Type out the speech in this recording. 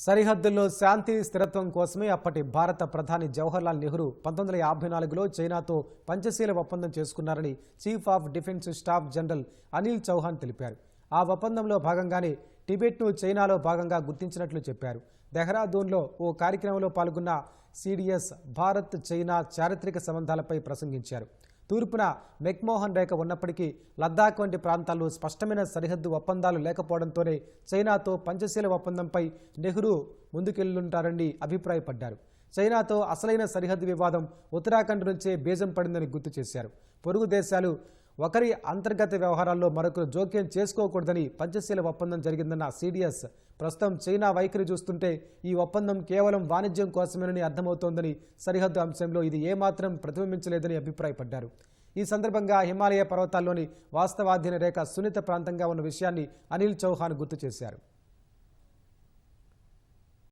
సరిహద్దుల్లో శాంతి స్థిరత్వం కోసమే అప్పటి భారత ప్రధాని జవహర్లాల్ నెహ్రూ 1954లో చైనాతో పంచశీల ఒప్పందం చేసుకున్నారని chief of defence staff general Anil Chauhan తెలిపారు. ఆ ఒప్పందంలో భాగంగానే టిబెట్ను చైనాలో భాగంగా గుర్తించినట్లు చెప్పారు. దెహ్రాదూన్లో ఓ కార్యక్రమంలో పాల్గొన్న సిడిఎస్ భారత్ చైనా చారిత్రక సంబంధాలపై ప్రసంగించారు. తూర్పున మెక్మోహన్ రేఖ ఉన్నప్పటికీ లద్దాఖ్ వంటి ప్రాంతాల్లో స్పష్టమైన సరిహద్దు ఒప్పందాలు లేకపోవడంతోనే చైనాతో పంచశీల ఒప్పందంపై నెహ్రూ ముందుకెళ్లుంటారని అభిప్రాయపడ్డారు. చైనాతో అసలైన సరిహద్దు వివాదం ఉత్తరాఖండ్ నుంచే బీజం పడిందని గుర్తు చేశారు. పొరుగు దేశాలు ఒకరి అంతర్గత వ్యవహారాల్లో మరొకరు జోక్యం చేసుకోకూడదని పంచశీల ఒప్పందం జరిగిందన్న సిడిఎస్, ప్రస్తుతం చైనా వైఖరి చూస్తుంటే ఈ ఒప్పందం కేవలం వాణిజ్యం కోసమేనని అర్థమవుతోందని, సరిహద్దు అంశంలో ఇది ఏమాత్రం ప్రతిబింబించలేదని అభిప్రాయపడ్డారు. ఈ సందర్భంగా హిమాలయ పర్వతాల్లోని వాస్తవాధీన రేఖ సున్నిత ప్రాంతంగా ఉన్న విషయాన్ని అనిల్ చౌహాన్ గుర్తు చేశారు.